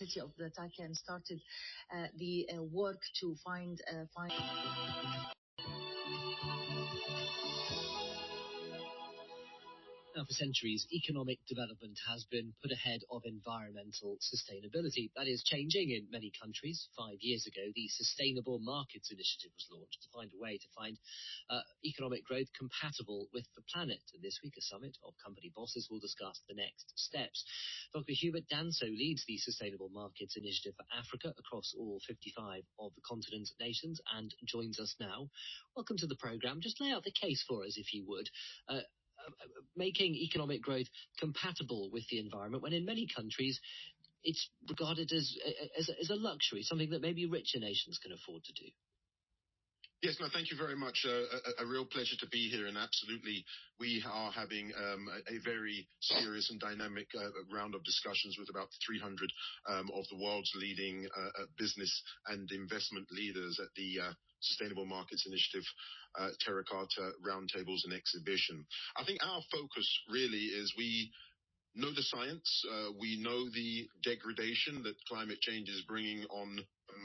of the attack and started the work to find. Now, for centuries, economic development has been put ahead of environmental sustainability. That is changing in many countries. 5 years ago, the Sustainable Markets Initiative was launched to find a way to find economic growth compatible with the planet. And this week, a summit of company bosses will discuss the next steps. Dr. Hubert Danso leads the Sustainable Markets Initiative for Africa across all 55 of the continent's nations and joins us now. Welcome to the programme. Just lay out the case for us, if you would. Making economic growth compatible with the environment, when in many countries it's regarded as a luxury, something that maybe richer nations can afford to do. Yes, no, thank you very much. A real pleasure to be here, and absolutely, we are having a very serious and dynamic round of discussions with about 300 of the world's leading business and investment leaders at the Sustainable Markets Initiative, Terra Carta roundtables and exhibition. I think our focus really is we know the science, we know the degradation that climate change is bringing on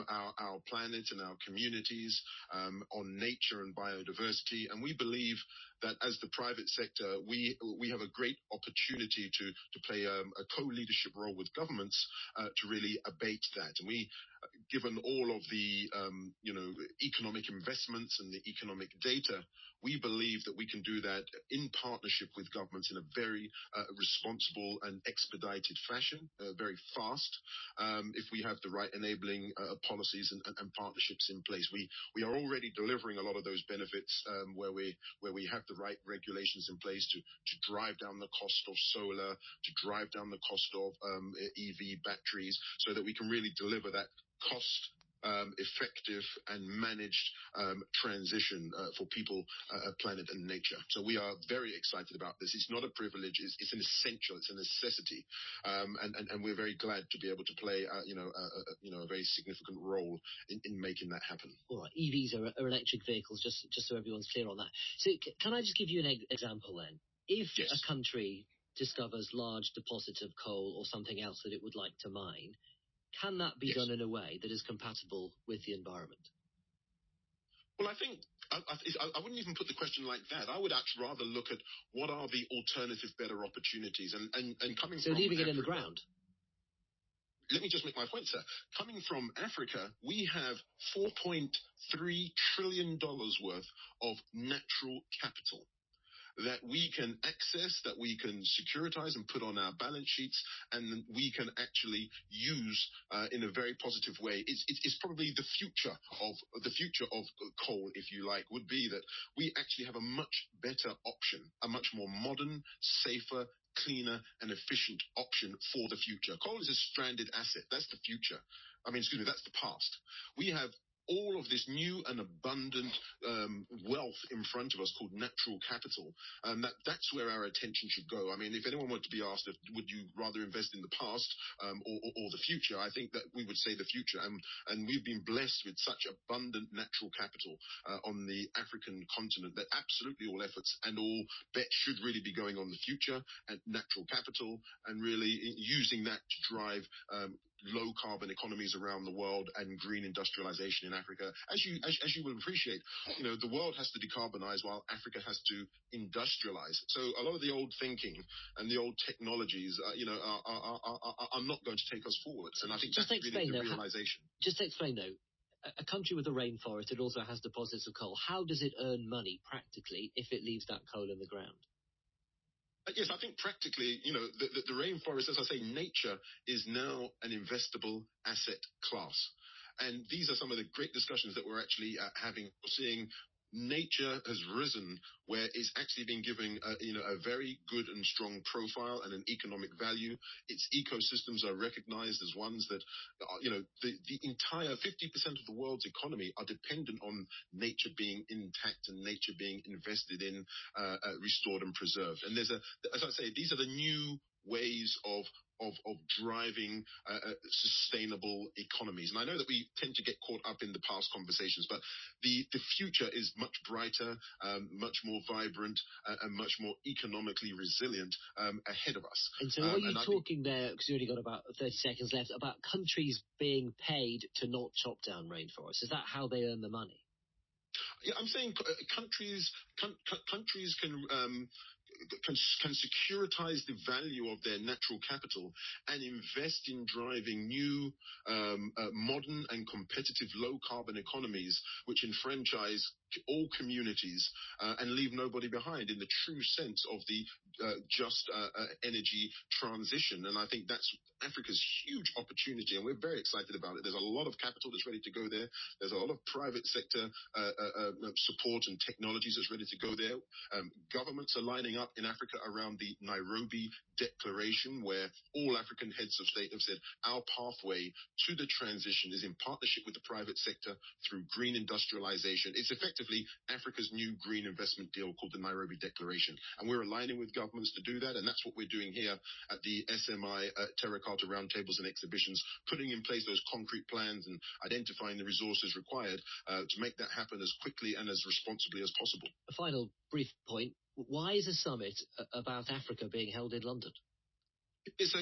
our planet and our communities, on nature and biodiversity, and we believe that as the private sector, we have a great opportunity to play a co-leadership role with governments to really abate that. And we, given all of the economic investments and the economic data, we believe that we can do that in partnership with governments in a very responsible and expedited fashion, very fast, if we have the right enabling policies and partnerships in place. We are already delivering a lot of those benefits where we have the right regulations in place to drive down the cost of solar, to drive down the cost of EV batteries, so that we can really deliver that cost effective and managed transition for people, planet and nature. So we are very excited about this. It's not a privilege, it's an essential, it's a necessity, and we're very glad to be able to play a very significant role in making that happen. All right, EVs are electric vehicles, just so everyone's clear on that. So can I just give you an example then? If yes. A country discovers large deposits of coal or something else that it would like to mine, can that be yes. done in a way that is compatible with the environment? Well, I think I wouldn't even put the question like that. I would actually rather look at what are the alternative, better opportunities. And coming so from leaving Africa, it in the ground. Let me just make my point, sir. Coming from Africa, we have $4.3 trillion worth of natural capital that we can access, that we can securitize and put on our balance sheets, and we can actually use in a very positive way. It's probably the future of coal, if you like, would be that we actually have a much better option, a much more modern, safer, cleaner and efficient option for the future. Coal is a stranded asset. That's the future. That's the past. We have all of this new and abundant wealth in front of us called natural capital. That's where our attention should go. If anyone were to be asked, would you rather invest in the past or the future, I think that we would say the future. And we've been blessed with such abundant natural capital on the African continent that absolutely all efforts and all bets should really be going on the future and natural capital, and really using that to drive low carbon economies around the world and green industrialization in Africa. As you will appreciate, the world has to decarbonize while Africa has to industrialize. So a lot of the old thinking and the old technologies, are not going to take us forward. And I think that's really the realization. Just to explain though, a country with a rainforest, it also has deposits of coal. How does it earn money practically if it leaves that coal in the ground? Yes, I think practically, the rainforest, as I say, nature is now an investable asset class. And these are some of the great discussions that we're actually having. We're seeing nature has risen where it's actually been given a very good and strong profile and an economic value. Its ecosystems are recognized as ones that, the entire 50% of the world's economy are dependent on nature being intact and nature being invested in, restored and preserved. And as I say, these are the new ways of of driving sustainable economies. And I know that we tend to get caught up in the past conversations, but the future is much brighter, much more vibrant, and much more economically resilient ahead of us. And so are you talking there, because you only got about 30 seconds left, about countries being paid to not chop down rainforests? Is that how they earn the money? Yeah, I'm saying countries can securitize the value of their natural capital and invest in driving new, modern and competitive low-carbon economies which enfranchise all communities and leave nobody behind in the true sense of the just energy transition. And I think that's Africa's huge opportunity, and we're very excited about it. There's a lot of capital that's ready to go there. There's a lot of private sector support and technologies that's ready to go there. Governments are lining up in Africa around the Nairobi Declaration, where all African heads of state have said our pathway to the transition is in partnership with the private sector through green industrialization. It's effectively Africa's new green investment deal called the Nairobi Declaration. And we're aligning with governments to do that. And that's what we're doing here at the SMI Terra Carta roundtables and exhibitions, putting in place those concrete plans and identifying the resources required to make that happen as quickly and as responsibly as possible. A final brief point. Why is a summit about Africa being held in London? This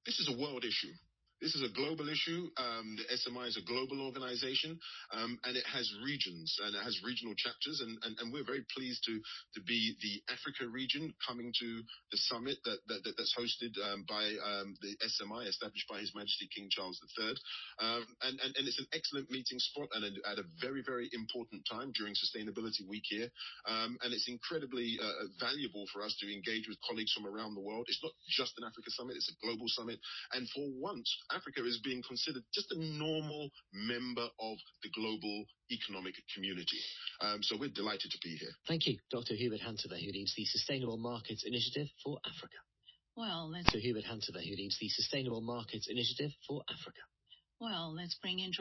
is a world issue. This is a global issue. The SMI is a global organization, and it has regions and it has regional chapters. And we're very pleased to be the Africa region coming to the summit that's hosted by the SMI, established by His Majesty King Charles III. And it's an excellent meeting spot and at a very, very important time during Sustainability Week here. And it's incredibly valuable for us to engage with colleagues from around the world. It's not just an Africa summit, it's a global summit. And for once, Africa is being considered just a normal member of the global economic community. So we're delighted to be here. Thank you, Dr. Hubert Danso, who leads the Sustainable Markets Initiative for Africa. Well, Dr. Hubert Danso, who leads the Sustainable Markets Initiative for Africa. Well, let's bring in